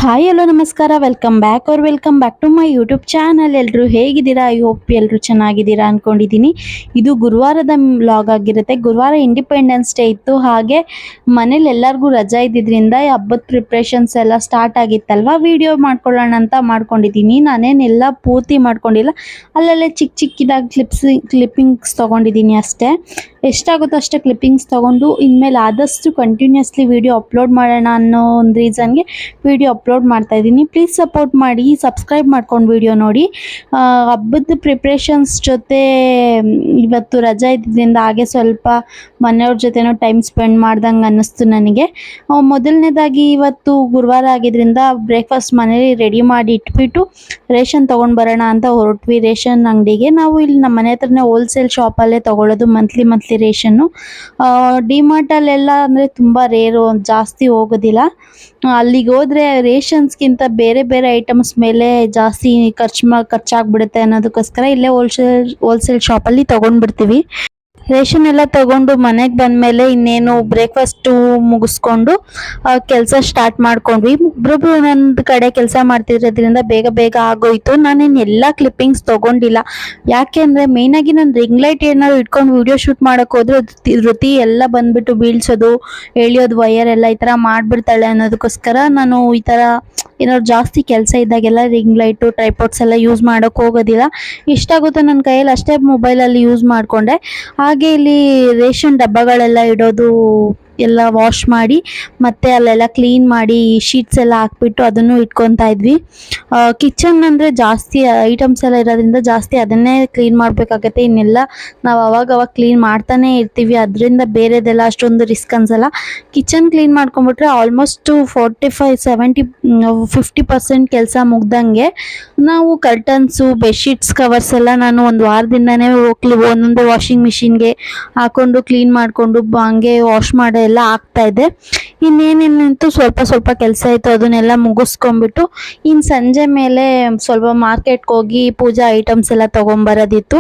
Hi hello ನಮಸ್ಕಾರ, welcome back to my YouTube channel. ಎಲ್ಲರೂ ಹೇಗಿದ್ದೀರಾ? ಐ ಹೋಪ್ ಎಲ್ಲರೂ ಚೆನ್ನಾಗಿದ್ದೀರಾ ಅನ್ಕೊಂಡಿದ್ದೀನಿ. ಇದು ಗುರುವಾರದ ವ್ಲಾಗ್ ಆಗಿರುತ್ತೆ. ಗುರುವಾರ ಇಂಡಿಪೆಂಡೆನ್ಸ್ ಡೇ ಇತ್ತು, ಹಾಗೆ ಮನೇಲಿ ಎಲ್ಲರಿಗೂ ರಜಾ ಇದ್ದಿದ್ರಿಂದ ಹಬ್ಬದ ಪ್ರಿಪ್ರೇಷನ್ಸ್ ಎಲ್ಲ ಸ್ಟಾರ್ಟ್ ಆಗಿತ್ತಲ್ವಾ, ವಿಡಿಯೋ ಮಾಡ್ಕೊಳ್ಳೋಣ ಅಂತ ಮಾಡ್ಕೊಂಡಿದ್ದೀನಿ. ನಾನೇನೆಲ್ಲ ಪೂರ್ತಿ ಮಾಡ್ಕೊಂಡಿಲ್ಲ, ಅಲ್ಲಲ್ಲೇ ಚಿಕ್ಕದಾಗಿ ಕ್ಲಿಪ್ಪಿಂಗ್ಸ್ ತೊಗೊಂಡಿದ್ದೀನಿ ಅಷ್ಟೇ. ಎಷ್ಟಾಗುತ್ತೋ ಅಷ್ಟೇ ಕ್ಲಿಪ್ಪಿಂಗ್ಸ್ ತೊಗೊಂಡು ಇನ್ಮೇಲೆ ಆದಷ್ಟು ಕಂಟಿನ್ಯೂಸ್ಲಿ ವಿಡಿಯೋ ಅಪ್ಲೋಡ್ ಮಾಡೋಣ ಅನ್ನೋ ಒಂದು ರೀಸನ್ಗೆ ವಿಡಿಯೋ ಅಪ್ಲೋಡ್ ಮಾಡ್ತಾ ಇದ್ದೀನಿ. ಪ್ಲೀಸ್ ಸಪೋರ್ಟ್ ಮಾಡಿ, ಸಬ್ಸ್ಕ್ರೈಬ್ ಮಾಡ್ಕೊಂಡು ವಿಡಿಯೋ ನೋಡಿ. ಹಬ್ಬದ ಪ್ರಿಪ್ರೇಷನ್ಸ್ ಜೊತೆ ಇವತ್ತು ರಜಾ ಇದ್ದಿದ್ದರಿಂದ ಹಾಗೆ ಸ್ವಲ್ಪ ಮನೆಯವ್ರ ಜೊತೆನೂ ಟೈಮ್ ಸ್ಪೆಂಡ್ ಮಾಡ್ದಂಗೆ ಅನ್ನಿಸ್ತು ನನಗೆ. ಮೊದಲನೇದಾಗಿ ಇವತ್ತು ಗುರುವಾರ ಆಗಿದ್ದರಿಂದ ಬ್ರೇಕ್ಫಾಸ್ಟ್ ಮನೇಲಿ ರೆಡಿ ಮಾಡಿ ಇಟ್ಬಿಟ್ಟು ರೇಷನ್ ತೊಗೊಂಡು ಬರೋಣ ಅಂತ ಹೊರಟ್ವಿ ರೇಷನ್ ಅಂಗಡಿಗೆ. ನಾವು ಇಲ್ಲಿ ನಮ್ಮ ಮನೆ ಹತ್ರನೇ ಹೋಲ್ಸೇಲ್ ಶಾಪಲ್ಲೇ ತೊಗೊಳ್ಳೋದು ಮಂತ್ಲಿ ರೇಷನ್ನು. ಡಿಮಾರ್ಟಲ್ಲೆಲ್ಲ ಅಂದರೆ ತುಂಬ ರೇರು, ಜಾಸ್ತಿ ಹೋಗೋದಿಲ್ಲ. ಅಲ್ಲಿಗೆ ಹೋದರೆ ರೇಷನ್ಸ್ಗಿಂತ ಬೇರೆ ಐಟಮ್ಸ್ ಮೇಲೆ ಜಾಸ್ತಿ ಖರ್ಚಾಗ್ಬಿಡುತ್ತೆ ಅನ್ನೋದಕ್ಕೋಸ್ಕರ ಇಲ್ಲೇ ಹೋಲ್ಸೇಲ್ ಶಾಪಲ್ಲಿ ತೊಗೊಂಡ್ಬಿಡ್ತೀವಿ. ರೇಷನ್ ಎಲ್ಲ ತೊಗೊಂಡು ಮನೆಗೆ ಬಂದಮೇಲೆ ಇನ್ನೇನು ಬ್ರೇಕ್ಫಾಸ್ಟು ಮುಗಿಸ್ಕೊಂಡು ಕೆಲಸ ಸ್ಟಾರ್ಟ್ ಮಾಡ್ಕೊಂಡ್ವಿ. ಒಬ್ಬೊಬ್ರು ಒಂದೊಂದು ಕಡೆ ಕೆಲಸ ಮಾಡ್ತಿರೋದ್ರಿಂದ ಬೇಗ ಆಗೋಯ್ತು. ನಾನೇನು ಎಲ್ಲ ಕ್ಲಿಪ್ಪಿಂಗ್ಸ್ ತೊಗೊಂಡಿಲ್ಲ, ಯಾಕೆ ಅಂದರೆ ಮೇಯ್ನಾಗಿ ನಾನು ರಿಂಗ್ ಲೈಟ್ ಏನಾದ್ರು ಇಟ್ಕೊಂಡು ವಿಡಿಯೋ ಶೂಟ್ ಮಾಡೋಕೆ ಹೋದ್ರೆ ಧೃತಿ ಎಲ್ಲ ಬಂದುಬಿಟ್ಟು ಬೀಳ್ಸೋದು, ಎಳಿಯೋದು, ವಯರ್ ಎಲ್ಲ ಈ ಥರ ಮಾಡಿಬಿಡ್ತಾಳೆ ಅನ್ನೋದಕ್ಕೋಸ್ಕರ ನಾನು ಈ ಥರ ಏನಾದ್ರು ಜಾಸ್ತಿ ಕೆಲಸ ಇದ್ದಾಗೆಲ್ಲ ರಿಂಗ್ ಲೈಟು, ಟ್ರೈಪಾಡ್ಸ್ ಎಲ್ಲ ಯೂಸ್ ಮಾಡೋಕ್ಕೆ ಹೋಗೋದಿಲ್ಲ. ಇಷ್ಟಾಗುತ್ತೋ ನನ್ನ ಕೈಯಲ್ಲಿ ಅಷ್ಟೇ ಮೊಬೈಲಲ್ಲಿ ಯೂಸ್ ಮಾಡಿಕೊಂಡೆ. ಹಾಗೆ ಇಲ್ಲಿ ರೇಷನ್ ಡಬ್ಬಗಳೆಲ್ಲ ಇಡೋದು ಎಲ್ಲ ವಾಶ್ ಮಾಡಿ ಮತ್ತೆ ಅಲ್ಲೆಲ್ಲ ಕ್ಲೀನ್ ಮಾಡಿ ಶೀಟ್ಸ್ ಎಲ್ಲ ಹಾಕ್ಬಿಟ್ಟು ಅದನ್ನು ಇಟ್ಕೊತಾ ಇದ್ವಿ. ಕಿಚನ್ ಅಂದರೆ ಜಾಸ್ತಿ ಐಟಮ್ಸ್ ಎಲ್ಲ ಇರೋದ್ರಿಂದ ಜಾಸ್ತಿ ಅದನ್ನೇ ಕ್ಲೀನ್ ಮಾಡಬೇಕಾಗತ್ತೆ. ಇನ್ನೆಲ್ಲ ನಾವು ಅವಾಗ ಕ್ಲೀನ್ ಮಾಡ್ತಾನೆ ಇರ್ತೀವಿ, ಅದರಿಂದ ಬೇರೆದೆಲ್ಲ ಅಷ್ಟೊಂದು ರಿಸ್ಕ್ ಅನ್ಸಲ್ಲ. ಕಿಚನ್ ಕ್ಲೀನ್ ಮಾಡ್ಕೊಂಬಿಟ್ರೆ ಆಲ್ಮೋಸ್ಟು 50% ಕೆಲಸ ಮುಗ್ದಂಗೆ. ನಾವು ಕರ್ಟನ್ಸು, ಬೆಡ್ಶೀಟ್ಸ್, ಕವರ್ಸ್ ಎಲ್ಲ ನಾನು ಒಂದು ವಾರದಿಂದನೇ ಒಂದೊಂದೇ ವಾಷಿಂಗ್ ಮಿಷಿನ್ಗೆ ಹಾಕೊಂಡು ಕ್ಲೀನ್ ಮಾಡಿಕೊಂಡು ಹಂಗೆ ವಾಶ್ ಮಾಡೋ ಎಲ್ಲ ಆಗ್ತಾ ಇದೆ. ಇನ್ನೇನೇನಂತೂ ಸ್ವಲ್ಪ ಕೆಲಸ ಇತ್ತು, ಅದನ್ನೆಲ್ಲ ಮುಗಿಸ್ಕೊಂಡ್ಬಿಟ್ಟು ಇನ್ನು ಸಂಜೆ ಮೇಲೆ ಸ್ವಲ್ಪ ಮಾರ್ಕೆಟ್ಗೆ ಹೋಗಿ ಪೂಜಾ ಐಟಮ್ಸ್ ಎಲ್ಲ ತೊಗೊಂಬರೋದಿತ್ತು.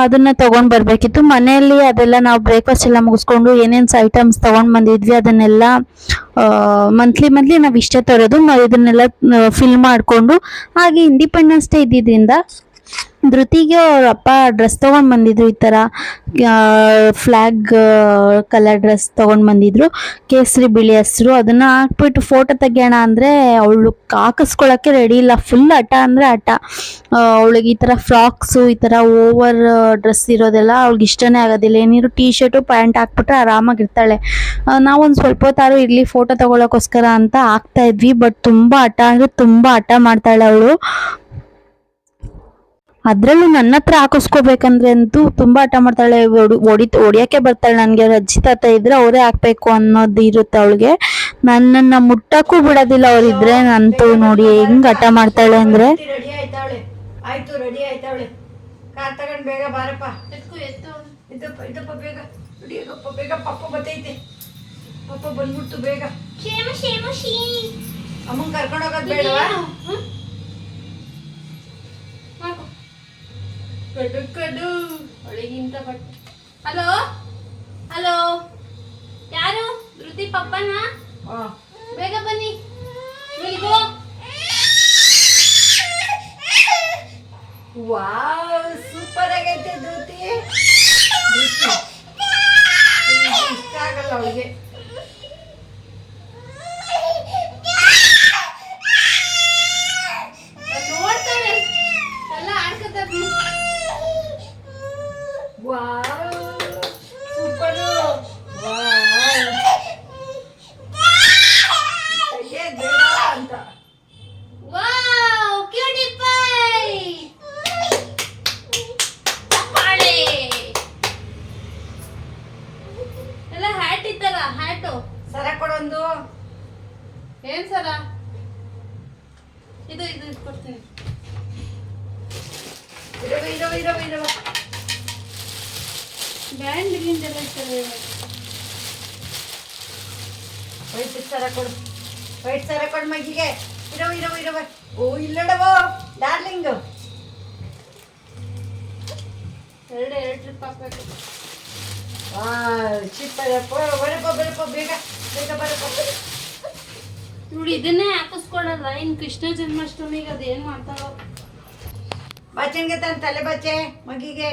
ಅದನ್ನು ತೊಗೊಂಡು ಬರಬೇಕಿತ್ತು. ಮನೆಯಲ್ಲಿ ಅದೆಲ್ಲ ನಾವು ಬ್ರೇಕ್ಫಾಸ್ಟ್ ಎಲ್ಲ ಮುಗಿಸ್ಕೊಂಡು ಏನೇನು ಐಟಮ್ಸ್ ತೊಗೊಂಡು ಬಂದಿದ್ವಿ ಅದನ್ನೆಲ್ಲ ಮಂತ್ಲಿ ನಾವು ಇಷ್ಟೇ ತರೋದು, ಇದನ್ನೆಲ್ಲ ಫಿಲ್ ಮಾಡಿಕೊಂಡು. ಹಾಗೆ ಇಂಡಿಪೆಂಡೆನ್ಸ್ ಡೇ ಇದ್ದಿದ್ದರಿಂದ ಧೃತಿಗೆ ಅವ್ರ ಅಪ್ಪ ಡ್ರೆಸ್ ತೊಗೊಂಡು ಬಂದಿದ್ರು, ಈ ಥರ ಫ್ಲ್ಯಾಗ್ ಕಲರ್ ಡ್ರೆಸ್ ತೊಗೊಂಡು ಬಂದಿದ್ರು, ಕೇಸರಿ ಬಿಳಿ ಹಸಿರು. ಅದನ್ನು ಹಾಕ್ಬಿಟ್ಟು ಫೋಟೋ ತೆಗಿಯೋಣ ಅಂದರೆ ಅವಳು ಹಾಕಿಸ್ಕೊಳ್ಳೋಕ್ಕೆ ರೆಡಿ ಇಲ್ಲ, ಫುಲ್ ಹಠ ಅಂದರೆ ಹಠ. ಅವಳಿಗೆ ಈ ಥರ ಫ್ರಾಕ್ಸು, ಈ ಥರ ಓವರ್ ಡ್ರೆಸ್ ಇರೋದೆಲ್ಲ ಅವಳಿಗೆ ಇಷ್ಟನೇ ಆಗೋದಿಲ್ಲ. ಏನಿರು ಟೀ ಶರ್ಟು ಪ್ಯಾಂಟ್ ಹಾಕ್ಬಿಟ್ರೆ ಆರಾಮಾಗಿರ್ತಾಳೆ. ನಾವೊಂದು ಸ್ವಲ್ಪ ಹೊತ್ತಾರು ಇರಲಿ ಫೋಟೋ ತೊಗೊಳಕ್ಕೋಸ್ಕರ ಅಂತ ಹಾಕ್ತಾ ಇದ್ವಿ. ಬಟ್ ತುಂಬ ಹಠ ಮಾಡ್ತಾಳೆ ಅವಳು. ಅದರಲ್ಲೂ ನನ್ನ ಹತ್ರ ಹಾಕಿಸ್ಕೋಬೇಕಂದ್ರೆ ಅಂತೂ ತುಂಬ ಹಠ ಮಾಡ್ತಾಳೆ. ಹೊಡಿಯೋಕ್ಕೆ ಬರ್ತಾಳೆ. ನನಗೆ ಅಜ್ಜಿ ತಾತ ಇದ್ರೆ ಅವರೇ ಹಾಕ್ಬೇಕು ಅನ್ನೋದು ಇರುತ್ತೆ ಅವಳಿಗೆ. ನನ್ನನ್ನು ಮುಟ್ಟಕ್ಕೂ ಬಿಡೋದಿಲ್ಲ ಅವರಿದ್ರೆ. ನಂತೂ ನೋಡಿ ಹೆಂಗ್ ಹಠ ಮಾಡ್ತಾಳೆ ಅಂದರೆ. ಆಯ್ತು, ರೆಡಿ ಆಯ್ತಾವಳೆ. ಕಾರ್ ತಗೊಂಡು ಬೇಗ ಬಾರಪ್ಪ. ಬೇಗ ಪಪ್ಪ ಬತ್ತೈತೆ. ಪಪ್ಪ ಬಂದ್ಬಿಡ್ತು ಬೇಗ. ಅಮ್ಮನ್ ಕರ್ಕೊಂಡು ಹೋಗೋದು ಬೇಡವಾ? ಕಡು ಒಳಗಿಂತ ಬಟ್ಟೆ. ಹಲೋ ಯಾರು? ಧೃತಿ ಪಪ್ಪನ? ಬೇಗ ಬನ್ನಿ. ವಾವ್, ಸೂಪರ್ ಆಗೈತೆ ಧೃತಿ. ಇಷ್ಟ ಆಗಲ್ಲ ಅವಳಿಗೆ. ನೋಡ್ತಾಳೆ ಎಲ್ಲ ಆಡ್ಕೊತಾರೆ. Wow, super. ಅಂತ ವಾವ್, ಕ್ಯೂಟಿ ಪೈ. ಚಪ್ಪಾಳೆ. ಎಲ್ಲ ಹ್ಯಾಟ್ ಇತ್ತಲ್ಲ, ಹ್ಯಾಟು. ಸರ ಕೊಡೊಂದು. ಏನ್ ಸರ? ಇದು ಕೊಡ್ತೀನಿ. ಇರವ ಬ್ಯಾಂಡ್ ಗಿಂದೆಲ್ಲ ಇರ್ತಾರೆ. ವೈಟ್ ಸರ ಕೊಡು ಮಗಿಗೆ. ಇರವ. ಓ ಇಲ್ಲಡವ ಡಾರ್ಲಿಂಗ್. ಎರಡು ಟ್ರಿಪ್ ಹಾಕ್ಬೇಕು. ಚಿಪ್ಪ ಬರಪ್ಪ ಬೇಗ ಬರಪ್ಪ. ಇವಳು ಇದನ್ನೇ ಹಾಕಿಸ್ಕೊಡಲ್ಲ ಇನ್ನು ಕೃಷ್ಣ ಜನ್ಮಾಷ್ಟಮಿಗೆ ಅದೇನು ಮಾಡ್ತಾಳೋ. ಬಚ್ಚನ್ಗೆ ತಾನು ತಲೆ ಬಚ್ಚೆ ಮಗಿಗೆ.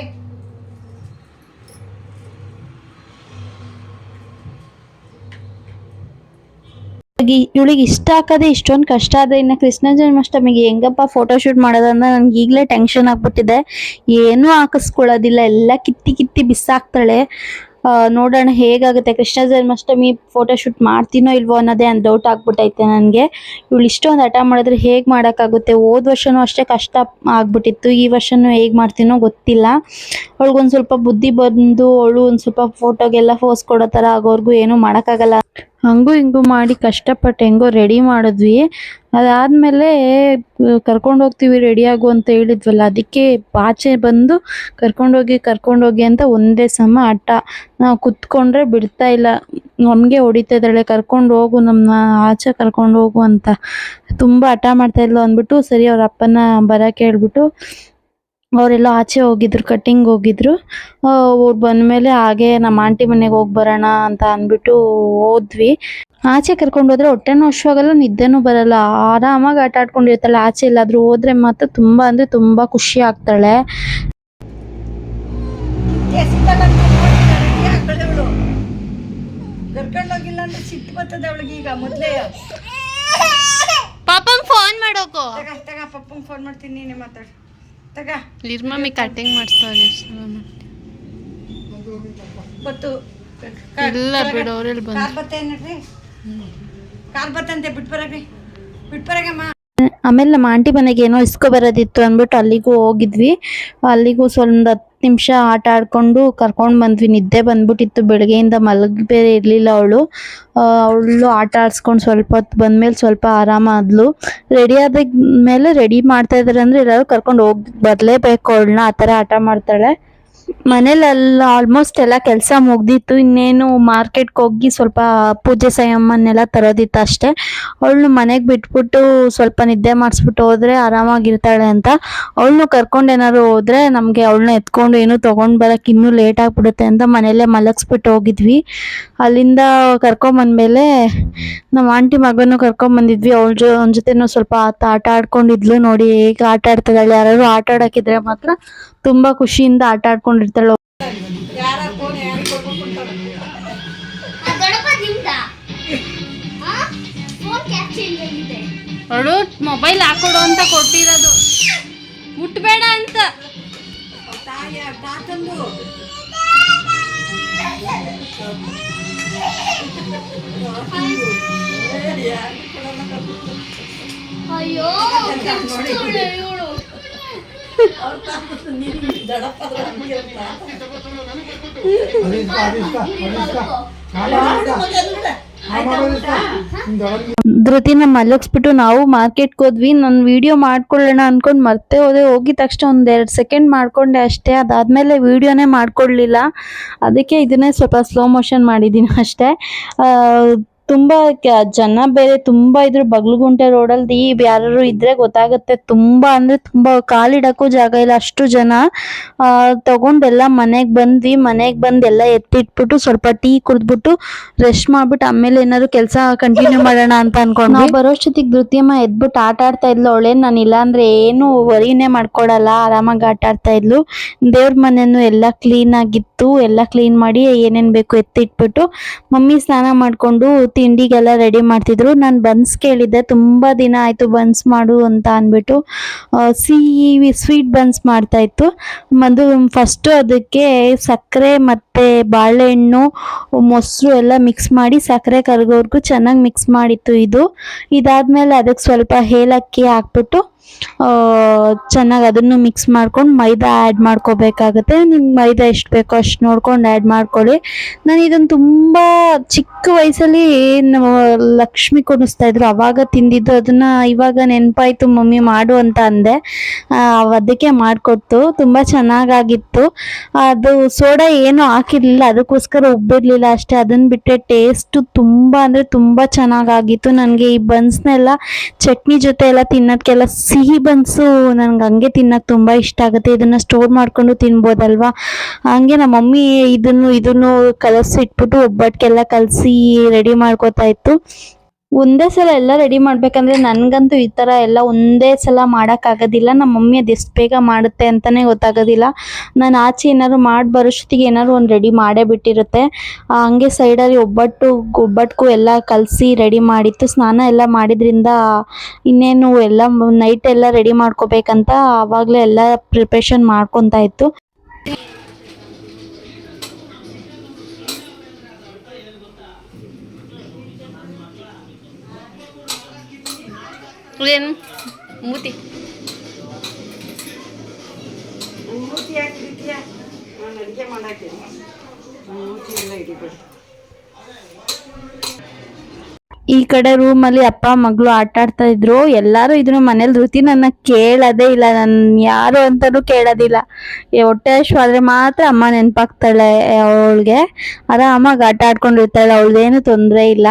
ಇವಳಿಗೆ ಇಷ್ಟ ಹಾಕೋದೇ ಇಷ್ಟೊಂದು ಕಷ್ಟ ಆದ್ರೆ ಇನ್ನು ಕೃಷ್ಣ ಜನ್ಮಾಷ್ಟಮಿಗೆ ಹೆಂಗಪ್ಪ ಫೋಟೋ ಶೂಟ್ ಮಾಡೋದಂತ ನನ್ಗೆ ಈಗಲೇ ಟೆನ್ಷನ್ ಆಗ್ಬಿಟ್ಟಿದೆ. ಏನೂ ಹಾಕಿಸ್ಕೊಳ್ಳೋದಿಲ್ಲ, ಎಲ್ಲ ಕಿತ್ತಿ ಕಿತ್ತಿ ಬಿಸಾಕ್ತಾಳೆ. ನೋಡೋಣ ಹೇಗಾಗುತ್ತೆ. ಕೃಷ್ಣ ಜನ್ಮಾಷ್ಟಮಿ ಫೋಟೋ ಶೂಟ್ ಮಾಡ್ತೀನೋ ಇಲ್ವೋ ಅನ್ನೋದೇ ಒಂದು ಡೌಟ್ ಆಗ್ಬಿಟ್ಟೈತೆ ನನಗೆ. ಇವಳು ಇಷ್ಟೊಂದು ಹಠ ಮಾಡಿದ್ರೆ ಹೇಗೆ ಮಾಡೋಕ್ಕಾಗುತ್ತೆ. ಹೋದ ವರ್ಷನೂ ಅಷ್ಟೇ ಕಷ್ಟ ಆಗ್ಬಿಟ್ಟಿತ್ತು, ಈ ವರ್ಷನೂ ಹೇಗೆ ಮಾಡ್ತೀನೋ ಗೊತ್ತಿಲ್ಲ. ಅವಳಿಗೊಂದು ಸ್ವಲ್ಪ ಬುದ್ಧಿ ಬಂದು ಅವಳು ಒಂದು ಸ್ವಲ್ಪ ಫೋಟೋಗೆಲ್ಲ ಫೋಸ್ ಕೊಡೋ ಥರ ಆಗೋವರೆಗೂ ಏನೂ ಮಾಡೋಕ್ಕಾಗಲ್ಲ. ಹಂಗೂ ಹಿಂಗೂ ಮಾಡಿ ಕಷ್ಟಪಟ್ಟು ಹೆಂಗೋ ರೆಡಿ ಮಾಡಿದ್ವಿ. ಅದಾದಮೇಲೆ ಕರ್ಕೊಂಡು ಹೋಗ್ತೀವಿ ರೆಡಿಯಾಗು ಅಂತ ಹೇಳಿದ್ವಲ್ಲ, ಅದಕ್ಕೆ ಆಚೆ ಬಂದು ಕರ್ಕೊಂಡೋಗಿ ಅಂತ ಒಂದೇ ಸಮ ಹಠ. ನಾವು ಕುತ್ಕೊಂಡ್ರೆ ಬಿಡ್ತಾ ಇಲ್ಲ, ನಮಗೆ ಹೊಡಿತಾ ಇದ್ದಾಳೆ ಕರ್ಕೊಂಡು ಹೋಗು ನಮ್ಮನ್ನ ಆಚೆ ಕರ್ಕೊಂಡು ಹೋಗು ಅಂತ. ತುಂಬ ಹಠ ಮಾಡ್ತಾಯಿದ್ಲು ಅಂದ್ಬಿಟ್ಟು ಸರಿ ಅವ್ರ ಅಪ್ಪನ ಬರೋಕ್ಕೆ ಹೇಳ್ಬಿಟ್ಟು ಅವರೆಲ್ಲ ಆಚೆ ಹೋಗಿದ್ರು, ಕಟ್ಟಿಂಗ್ ಹೋಗಿದ್ರು. ಅವ್ರು ಬಂದಮೇಲೆ ಹಾಗೆ ನಮ್ಮ ಆಂಟಿ ಮನೆಗೆ ಹೋಗಿ ಬರೋಣ ಅಂತ ಅಂದ್ಬಿಟ್ಟು ಹೋದ್ವಿ. ಆಚೆ ಕರ್ಕೊಂಡು ಹೋದ್ರೆ ಹೊಟ್ಟೆನೂ ಹಶ್ವಾಗಲ್ಲ, ನಿದ್ದೆನೂ ಬರಲ್ಲ, ಆರಾಮಾಗಿ ಆಟ ಆಡ್ಕೊಂಡಿರ್ತಾಳೆ. ಆಚೆ ಎಲ್ಲಾದ್ರೂ ಹೋದ್ರೆ ಮಾತ್ರ ತುಂಬ ಅಂದರೆ ತುಂಬ ಖುಷಿ ಆಗ್ತಾಳೆ. ಕರ್ಕೊಂಡೋಗಿಲ್ಲ ಅಂದ್ರೆ ಸಿಟ್ಟು ಬರ್ತದೆ ಅವಳಿಗೆ. ಈಗ ಮೊದಲೇ ಪಾಪಂಗೆ ಫೋನ್ ಮಾಡೋಕು. ತಗ ಪಪ್ಪಂಗೆ ಫೋನ್ ಮಾಡ್ತೀನಿ, ನೀನೇ ಮಾತಾಡು. ತಗ ನಿರ್ಮಮ್ಮಿ ಕಟಿಂಗ್ ಮಾಡಿಸ್ತಾರೆ. ಬತ್ತು ಇಲ್ಲ ಬಿಡು, ಅವ್ರೆಲ್ಲಿ ಬಂದು ಕಾರ್ ಬತ್ತೆ ನೋಡ್ರಿ, ಕಾರ್ ಬತ್ತಂತೆ ಬಿಟ್ಬರಗಮ್ಮ. ಆಮೇಲೆ ನಮ್ಮ ಆಂಟಿ ಮನೆಗೆ ಏನೋ ಬರೋದಿತ್ತು ಅಂದ್ಬಿಟ್ಟು ಅಲ್ಲಿಗೂ ಹೋಗಿದ್ವಿ. ಅಲ್ಲಿಗೂ ಸ್ವಲ್ಪ 10 ನಿಮಿಷ ಆಟ ಆಡ್ಕೊಂಡು ಕರ್ಕೊಂಡು ಬಂದ್ವಿ. ನಿದ್ದೆ ಬಂದ್ಬಿಟ್ಟಿತ್ತು, ಬೆಳಗ್ಗೆಯಿಂದ ಬೇರೆ ಇರಲಿಲ್ಲ ಅವಳು. ಆಟ ಆಡ್ಸ್ಕೊಂಡು ಸ್ವಲ್ಪ ಹೊತ್ತು ಬಂದಮೇಲೆ ಸ್ವಲ್ಪ ಆರಾಮಾದ್ಲು. ರೆಡಿ ಆದ ಮೇಲೆ ರೆಡಿ ಮಾಡ್ತಾ ಇದ್ದಾರೆ ಅಂದರೆ ಎಲ್ಲರೂ ಕರ್ಕೊಂಡು ಬರಲೇಬೇಕು ಅವಳನ್ನ, ಆ ಥರ ಆಟ ಮಾಡ್ತಾಳೆ. ಮನೇಲೆಲ್ಲ ಆಲ್ಮೋಸ್ಟ್ ಎಲ್ಲ ಕೆಲಸ ಮುಗ್ದಿತ್ತು. ಇನ್ನೇನು ಮಾರ್ಕೆಟ್ಗೆ ಹೋಗಿ ಸ್ವಲ್ಪ ಪೂಜೆ ಸಾಮಾನೆಲ್ಲ ತರೋದಿತ್ತು ಅಷ್ಟೇ. ಅವಳನ್ನು ಮನೆಗೆ ಬಿಟ್ಬಿಟ್ಟು ಸ್ವಲ್ಪ ನಿದ್ದೆ ಮಾಡಿಸ್ಬಿಟ್ಟು ಹೋದರೆ ಆರಾಮಾಗಿರ್ತಾಳೆ ಅಂತ ಅವಳನ್ನು ಕರ್ಕೊಂಡು ಏನಾದ್ರು ಹೋದರೆ ನಮಗೆ ಅವಳನ್ನ ಎತ್ಕೊಂಡು ಏನೂ ತೊಗೊಂಡು ಬರೋಕ್ಕೆ ಇನ್ನೂ ಲೇಟ್ ಆಗಿಬಿಡುತ್ತೆ ಅಂತ ಮನೆಯಲ್ಲೇ ಮಲಗಿಸ್ಬಿಟ್ಟು ಹೋಗಿದ್ವಿ. ಅಲ್ಲಿಂದ ಕರ್ಕೊಂಬಂದಮೇಲೆ ನಮ್ಮ ಆಂಟಿ ಮಗನೂ ಕರ್ಕೊಂಬಂದಿದ್ವಿ. ಅವನ ಜೊತೆನೂ ಸ್ವಲ್ಪ ಆಟ ಆಡ್ಕೊಂಡಿದ್ಲು. ನೋಡಿ ಹೇಗೆ ಆಟ ಆಡ್ತಿದ್ದಾಳೆ. ಯಾರು ಆಟ ಆಡೋಕ್ಕಿದ್ರೆ ಮಾತ್ರ ತುಂಬ ಖುಷಿಯಿಂದ ಆಟ ಆಡ್ಕೊಂಡಿರ್ತಾಳೆ. ಅವಳು ಮೊಬೈಲ್ ಹಾಕೊಡು ಅಂತ ಕೊಟ್ಟಿರೋದು, ಮುಟ್ಬೇಡ ಅಂತ. ಅಯ್ಯೋ ಧೃತಿನ ಮಲಗಿಸ್ಬಿಟ್ಟು ನಾವು ಮಾರ್ಕೆಟ್ಗೆ ಹೋದ್ವಿ. ನಾನು ವಿಡಿಯೋ ಮಾಡ್ಕೊಳ್ಳೋಣ ಅನ್ಕೊಂಡು ಮರ್ತೆ ಹೋದೆ. ಹೋಗಿದ ತಕ್ಷಣ 1-2 ಸೆಕೆಂಡ್ ಮಾಡ್ಕೊಂಡೆ ಅಷ್ಟೇ. ಅದಾದ್ಮೇಲೆ ವಿಡಿಯೋನೇ ಮಾಡ್ಕೊಳ್ಳಿಲ್ಲ. ಅದಕ್ಕೆ ಇದನ್ನೇ ಸ್ವಲ್ಪ ಸ್ಲೋ ಮೋಷನ್ ಮಾಡಿದ್ದೀನಿ ಅಷ್ಟೇ. ತುಂಬ ಜನ ಬೇರೆ ತುಂಬ ಇದ್ರು. ಬಗ್ಲುಗುಂಟೆ ರೋಡಲ್ಲಿ ಯಾರು ಇದ್ರೆ ಗೊತ್ತಾಗುತ್ತೆ. ತುಂಬ ಅಂದರೆ ತುಂಬ ಕಾಲಿಡಕ್ಕೂ ಜಾಗ ಇಲ್ಲ, ಅಷ್ಟು ಜನ. ತಗೊಂಡೆಲ್ಲ ಮನೆಗೆ ಬಂದ್ವಿ. ಮನೆಗೆ ಬಂದು ಎಲ್ಲ ಎತ್ತಿಟ್ಬಿಟ್ಟು ಸ್ವಲ್ಪ ಟೀ ಕುಡಿದ್ಬಿಟ್ಟು ರೆಸ್ಟ್ ಮಾಡ್ಬಿಟ್ಟು ಆಮೇಲೆ ಏನಾದ್ರು ಕೆಲಸ ಕಂಟಿನ್ಯೂ ಮಾಡೋಣ ಅಂತ ಅನ್ಕೊಂಡು ನಾವು ಬರೋಷ್ಟೊತ್ತಿಗೆ ಧೃತಿಯಮ್ಮ ಎದ್ಬಿಟ್ಟು ಆಟ ಆಡ್ತಾ ಇದ್ಲು. ಅವಳೇನು ನಾನು ಇಲ್ಲ ಅಂದರೆ ಏನು ವರಿನೇ ಮಾಡ್ಕೊಡಲ್ಲ, ಆರಾಮಾಗಿ ಆಟ ಆಡ್ತಾ ಇದ್ಲು. ದೇವ್ರ ಮನೆಯೂ ಎಲ್ಲ ಕ್ಲೀನ್ ಆಗಿತ್ತು. ಎಲ್ಲ ಕ್ಲೀನ್ ಮಾಡಿ ಏನೇನು ಬೇಕು ಎತ್ತಿಟ್ಬಿಟ್ಟು ಮಮ್ಮಿ ಸ್ನಾನ ಮಾಡಿಕೊಂಡು ತಿಂಡಿಗೆಲ್ಲ ರೆಡಿ ಮಾಡ್ತಿದ್ರು. ನಾನು ಬನ್ಸ್ ಕೇಳಿದ್ದೆ, ತುಂಬ ದಿನ ಆಯಿತು ಬನ್ಸ್ ಮಾಡು ಅಂತ ಅಂದ್ಬಿಟ್ಟು ಸ್ವೀಟ್ ಬನ್ಸ್ ಮಾಡ್ತಾ ಇತ್ತು. ಫಸ್ಟು ಅದಕ್ಕೆ ಸಕ್ಕರೆ ಮತ್ತು ಬಾಳೆಹಣ್ಣು ಮೊಸರು ಎಲ್ಲ ಮಿಕ್ಸ್ ಮಾಡಿ ಸಕ್ಕರೆ ಕರಗೋವರೆಗೂ ಚೆನ್ನಾಗಿ ಮಿಕ್ಸ್ ಮಾಡಿತ್ತು. ಇದಾದ್ಮೇಲೆ ಅದಕ್ಕೆ ಸ್ವಲ್ಪ ಏಲಕ್ಕಿ ಹಾಕ್ಬಿಟ್ಟು ಚೆನ್ನಾಗಿ ಅದನ್ನು ಮಿಕ್ಸ್ ಮಾಡ್ಕೊಂಡು ಮೈದಾ ಆ್ಯಡ್ ಮಾಡ್ಕೋಬೇಕಾಗುತ್ತೆ. ನಿಮ್ಗೆ ಮೈದಾ ಎಷ್ಟು ಬೇಕೋ ಅಷ್ಟು ನೋಡ್ಕೊಂಡು ಆ್ಯಡ್ ಮಾಡ್ಕೊಳ್ಳಿ. ನಾನು ಇದನ್ನು ತುಂಬ ಚಿಕ್ಕ ವಯಸ್ಸಲ್ಲಿ ಲಕ್ಷ್ಮಿ ಕೊಡಿಸ್ತಾ ಇದ್ರು, ಅವಾಗ ತಿಂದಿದ್ದು. ಅದನ್ನು ಇವಾಗ ನೆನಪಾಯಿತು ಮಮ್ಮಿ ಮಾಡು ಅಂತ ಅಂದೆ. ಅದಕ್ಕೆ ಮಾಡಿಕೊಟ್ಟು ತುಂಬ ಚೆನ್ನಾಗಾಗಿತ್ತು. ಅದು ಸೋಡಾ ಏನೂ ಹಾಕಿರಲಿಲ್ಲ, ಅದಕ್ಕೋಸ್ಕರ ಉಬ್ಬಿರಲಿಲ್ಲ ಅಷ್ಟೇ. ಅದನ್ನು ಬಿಟ್ಟರೆ ಟೇಸ್ಟು ತುಂಬ ಅಂದರೆ ತುಂಬ ಚೆನ್ನಾಗಾಗಿತ್ತು. ನನಗೆ ಈ ಬನ್ಸ್ನೆಲ್ಲ ಚಟ್ನಿ ಜೊತೆ ಎಲ್ಲ ತಿನ್ನೋದಕ್ಕೆಲ್ಲ ಸಿಹಿ ಬನ್ಸು ನನಗೆ ಹಂಗೆ ತಿನ್ನೋಕೆ ತುಂಬ ಇಷ್ಟ ಆಗುತ್ತೆ. ಇದನ್ನು ಸ್ಟೋರ್ ಮಾಡಿಕೊಂಡು ತಿನ್ಬೋದಲ್ವಾ. ಹಂಗೆ ನಮ್ಮ ಮಮ್ಮಿ ಇದನ್ನು ಕಲಸಿ ಇಟ್ಬಿಟ್ಟು ಒಬ್ಬಟ್ಟಿಗೆಲ್ಲ ಕಲಸಿ ರೆಡಿ ಮಾಡ್ಕೋತಾ ಇತ್ತು. ಒಂದೇ ಸಲ ಎಲ್ಲ ರೆಡಿ ಮಾಡ್ಬೇಕಂದ್ರೆ ನನ್ಗಂತೂ ಈ ತರ ಎಲ್ಲ ಒಂದೇ ಸಲ ಮಾಡೋಕ್ಕಾಗೋದಿಲ್ಲ. ನಮ್ಮ ಮಮ್ಮಿ ಅದೆಷ್ಟು ಬೇಗ ಮಾಡುತ್ತೆ ಅಂತಾನೆ ಗೊತ್ತಾಗೋದಿಲ್ಲ. ನಾನು ಆಚೆ ಏನಾದ್ರು ಮಾಡಿ ಬರೋಷ್ಟೊತ್ತಿಗೆ ಏನಾದ್ರು ಒಂದು ರೆಡಿ ಮಾಡೇ ಬಿಟ್ಟಿರುತ್ತೆ. ಹಂಗೆ ಸೈಡಲ್ಲಿ ಒಬ್ಬಟ್ಟಿಗೂ ಎಲ್ಲ ಕಲಸಿ ರೆಡಿ ಮಾಡಿತ್ತು. ಸ್ನಾನ ಎಲ್ಲ ಮಾಡಿದ್ರಿಂದ ಇನ್ನೇನು ಎಲ್ಲ ನೈಟ್ ಎಲ್ಲ ರೆಡಿ ಮಾಡ್ಕೋಬೇಕಂತ ಆವಾಗಲೇ ಎಲ್ಲ ಪ್ರಿಪ್ರೇಷನ್ ಮಾಡ್ಕೊತಾ ಇತ್ತು. ಏನು ಮೂತಿ ಮೂತಿ ಹಾಕಿರ್ತೀಯ, ನಾನು ಅಡುಗೆ ಮಾಡಾಕ್ತೀನಿ. ಮೂತಿ ಎಲ್ಲ ಹಿಡಿಬೇಡಿ. ಈ ಕಡೆ ರೂಮಲ್ಲಿ ಅಪ್ಪ ಮಗಳು ಆಟ ಆಡ್ತಾ ಇದ್ರು. ಎಲ್ಲಾರು ಇದ್ರು ಮನೇಲಿ. ಧೃತಿ ನನ್ನ ಕೇಳೋದೇ ಇಲ್ಲ, ನಾನು ಯಾರು ಅಂತಾನೂ ಕೇಳೋದಿಲ್ಲ. ಹೊಟ್ಟೆ ಹಶ್ವಾದ್ರೆ ಮಾತ್ರ ಅಮ್ಮ ನೆನಪಾಗ್ತಾಳೆ ಅವಳಿಗೆ. ಆರಾಮಾಗಿ ಆಟ ಆಡ್ಕೊಂಡಿರ್ತಾಳೆ, ಅವಳದೇನು ತೊಂದರೆ ಇಲ್ಲ.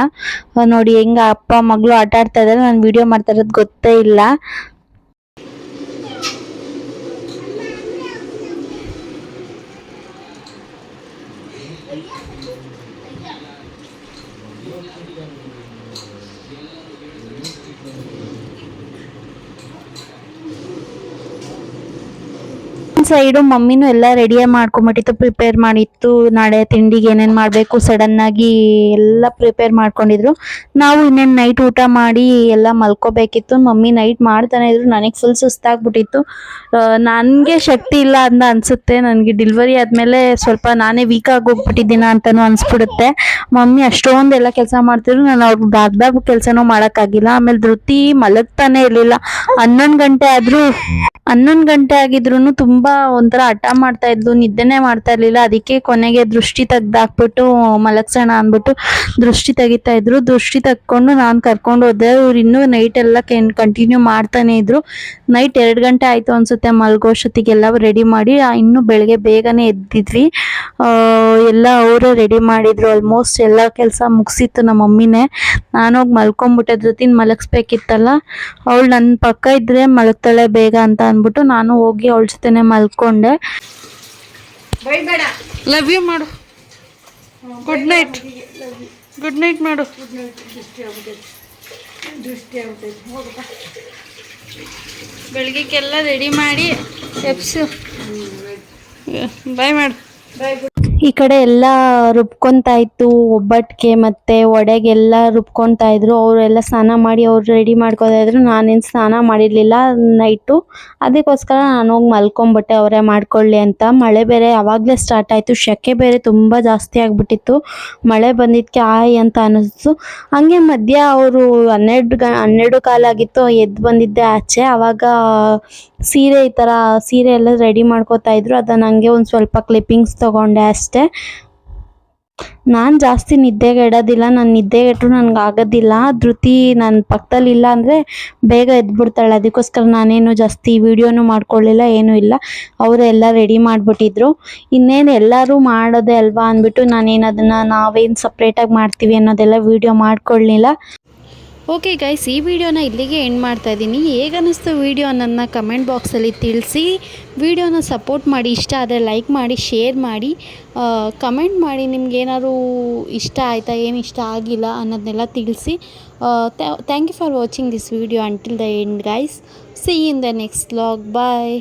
ನೋಡಿ ಹೆಂಗ ಅಪ್ಪ ಮಗಳು ಆಟ ಆಡ್ತಾ ಇದ್ದಾರೆ. ನಾನು ವಿಡಿಯೋ ಮಾಡ್ತಾ ಇರೋದು ಗೊತ್ತೇ ಇಲ್ಲ. ಸೈಡು ಮಮ್ಮಿನೂ ಎಲ್ಲ ರೆಡಿಯೇ ಮಾಡ್ಕೊಂಬಿಟ್ಟಿತ್ತು, ಪ್ರಿಪೇರ್ ಮಾಡಿತ್ತು. ನಾಳೆ ತಿಂಡಿಗೆ ಏನೇನು ಮಾಡಬೇಕು ಸಡನ್ ಆಗಿ ಎಲ್ಲ ಪ್ರಿಪೇರ್ ಮಾಡ್ಕೊಂಡಿದ್ರು. ನಾವು ಇನ್ನೇನು ನೈಟ್ ಊಟ ಮಾಡಿ ಎಲ್ಲ ಮಲ್ಕೋಬೇಕಿತ್ತು. ಮಮ್ಮಿ ನೈಟ್ ಮಾಡ್ತಾನೆ ಇದ್ರು. ನನಗೆ ಫುಲ್ ಸುಸ್ತಾಗ್ಬಿಟ್ಟಿತ್ತು. ನನಗೆ ಶಕ್ತಿ ಇಲ್ಲ ಅಂತ ಅನ್ಸುತ್ತೆ. ನನಗೆ ಡೆಲಿವರಿ ಆದಮೇಲೆ ಸ್ವಲ್ಪ ನಾನೇ ವೀಕ್ ಆಗಿ ಹೋಗ್ಬಿಟ್ಟಿದ್ದೀನ ಅಂತಲೂ ಅನ್ಸ್ಬಿಡುತ್ತೆ. ಮಮ್ಮಿ ಅಷ್ಟೊಂದೆಲ್ಲ ಕೆಲಸ ಮಾಡ್ತಿದ್ರು, ನಾನು ಅವ್ರಿಗೆ ಅರ್ಧ ಕೆಲಸನೂ ಮಾಡೋಕ್ಕಾಗಿಲ್ಲ. ಆಮೇಲೆ ಧೃತಿ ಮಲಗ್ತಾನೆ ಇರಲಿಲ್ಲ. 11 ಗಂಟೆ ಆಗಿದ್ರು ತುಂಬಾ ಒಂಥರ ಹಠ ಮಾಡ್ತಾ ಇದ್ಲು, ನಿದ್ದೆನೆ ಮಾಡ್ತಾ ಇರ್ಲಿಲ್ಲ. ಅದಕ್ಕೆ ಕೊನೆಗೆ ದೃಷ್ಟಿ ತೆಗ್ದಾಕ್ಬಿಟ್ಟು ಮಲಗ್ಸೋಣ ಅಂದ್ಬಿಟ್ಟು ದೃಷ್ಟಿ ತೆಗಿತಾ ಇದ್ರು. ದೃಷ್ಟಿ ತೆಗ್ಕೊಂಡು ನಾನು ಕರ್ಕೊಂಡು ಹೋದೆ. ಅವ್ರು ಇನ್ನೂ ನೈಟ್ ಎಲ್ಲ ಕಂಟಿನ್ಯೂ ಮಾಡ್ತಾನೆ ಇದ್ರು. ನೈಟ್ 2 ಗಂಟೆ ಆಯ್ತು ಅನ್ಸುತ್ತೆ ಮಲ್ಗೋಷ್ಟೊತ್ತಿಗೆಲ್ಲ ರೆಡಿ ಮಾಡಿ. ಇನ್ನು ಬೆಳಗ್ಗೆ ಬೇಗನೆ ಎದ್ದಿದ್ವಿ. ಎಲ್ಲ ಅವರೇ ರೆಡಿ ಮಾಡಿದ್ರು. ಆಲ್ಮೋಸ್ಟ್ ಎಲ್ಲ ಕೆಲಸ ಮುಗಿಸಿತ್ತು ನಮ್ಮ ಮಮ್ಮಿನೇ. ನಾನೋಗಿ ಮಲ್ಕೊಂಡ್ಬಿಟ್ಟೆ. ಧೃತಿನ ಮಲಗಿಸ್ಬೇಕಿತ್ತಲ್ಲ, ಅವಳು ನನ್ನ ಪಕ್ಕ ಇದ್ರೆ ಮಲಗ್ತಾಳೆ ಬೇಗ ಅಂತ ಅಂದ್ಬಿಟ್ಟು ನಾನು ಹೋಗಿ ಅವಳ ಜೊತೆನೆ ಮಲ್ಕೊಂಡೆ. ಬೈಬೇಡ. ಲವ್ ಯು ಮಾಡು. Good night. ಗುಡ್ ನೈಟ್ ಮಾಡು. ದೃಷ್ಟಿ ಆಗ್ಬಿಟ್ಟೈತೆ. ಹೋಗಪ್ಪ. ಬೆಳಗ್ಗೆಲ್ಲ ರೆಡಿ ಮಾಡಿ ಎಪ್ಸು. ಬಾಯ್ ಮಾಡು. ಬಾಯ್. ಈ ಕಡೆ ಎಲ್ಲ ರುಬ್ಕೊತಾ ಇತ್ತು. ಒಬ್ಬಟ್ಟಿಗೆ ಮತ್ತು ವಡೆಗೆಲ್ಲ ರುಬ್ಕೊತಾ ಇದ್ರು. ಅವರೆಲ್ಲ ಸ್ನಾನ ಮಾಡಿ ಅವ್ರು ರೆಡಿ ಮಾಡ್ಕೊತಾ ಇದ್ರು. ನಾನೇನು ಸ್ನಾನ ಮಾಡಿರಲಿಲ್ಲ ನೈಟು. ಅದಕ್ಕೋಸ್ಕರ ನಾನು ಹೋಗಿ ಮಲ್ಕೊಂಬಿಟ್ಟೆ ಅವರೇ ಮಾಡ್ಕೊಳ್ಳಿ ಅಂತ. ಮಳೆ ಬೇರೆ ಆವಾಗಲೇ ಸ್ಟಾರ್ಟ್ ಆಯಿತು. ಸೆಕೆ ಬೇರೆ ತುಂಬ ಜಾಸ್ತಿ ಆಗಿಬಿಟ್ಟಿತ್ತು. ಮಳೆ ಬಂದಿದ್ದಕ್ಕೆ ಆಯ್ ಅಂತ ಅನ್ನಿಸ್ತು. ಹಂಗೆ ಮಧ್ಯ ಅವರು 12 ಕಾಲಾಗಿತ್ತು, ಎದ್ದು ಬಂದಿದ್ದೆ ಆಚೆ. ಆವಾಗ ಸೀರೆ ಈ ಥರ ಸೀರೆ ಎಲ್ಲ ರೆಡಿ ಮಾಡ್ಕೋತಾ ಇದ್ರು. ಅದನ್ನು ಹಂಗೆ ಒಂದು ಸ್ವಲ್ಪ ಕ್ಲಿಪ್ಪಿಂಗ್ಸ್ ತೊಗೊಂಡೆ ಅಷ್ಟೇ. ನಾನು ಜಾಸ್ತಿ ನಿದ್ದೆಗೆ ಇಡೋದಿಲ್ಲ. ನಾನು ನಿದ್ದೆಗೆಟ್ರು ನನಗೆ ಆಗೋದಿಲ್ಲ. ಧೃತಿ ನನ್ನ ಪಕ್ಕದಲ್ಲಿ ಇಲ್ಲ ಅಂದರೆ ಬೇಗ ಎದ್ಬಿಡ್ತಾಳೆ. ಅದಕ್ಕೋಸ್ಕರ ನಾನೇನು ಜಾಸ್ತಿ ವೀಡಿಯೋನು ಮಾಡ್ಕೊಳ್ಳಿಲ್ಲ, ಏನೂ ಇಲ್ಲ. ಅವರೆಲ್ಲ ರೆಡಿ ಮಾಡಿಬಿಟ್ಟಿದ್ರು. ಇನ್ನೇನು ಎಲ್ಲರೂ ಮಾಡೋದೇ ಅಲ್ವಾ ಅಂದ್ಬಿಟ್ಟು ನಾನೇನು ಅದನ್ನು ನಾವೇನು ಸಪ್ರೇಟಾಗಿ ಮಾಡ್ತೀವಿ ಅನ್ನೋದೆಲ್ಲ ವೀಡಿಯೋ ಮಾಡ್ಕೊಳ್ಳಿಲ್ಲ. ಓಕೆ ಗೈಸ್, ಈ ವಿಡಿಯೋನ ಇಲ್ಲಿಗೆ ಎಂಡ್ ಮಾಡ್ತಾ ಇದ್ದೀನಿ. ಹೇಗನ್ನಿಸ್ತು ವಿಡಿಯೋ ನನ್ನ ಕಮೆಂಟ್ ಬಾಕ್ಸಲ್ಲಿ ತಿಳಿಸಿ. ವಿಡಿಯೋನ ಸಪೋರ್ಟ್ ಮಾಡಿ, ಇಷ್ಟ ಆದರೆ ಲೈಕ್ ಮಾಡಿ, ಶೇರ್ ಮಾಡಿ, ಕಮೆಂಟ್ ಮಾಡಿ ನಿಮ್ಗೇನಾದ್ರು ಇಷ್ಟ ಆಯಿತಾ, ಏನು ಇಷ್ಟ ಆಗಿಲ್ಲ ಅನ್ನೋದನ್ನೆಲ್ಲ ತಿಳಿಸಿ. Thank you for watching this video until the end guys. See in the next vlog. Bye.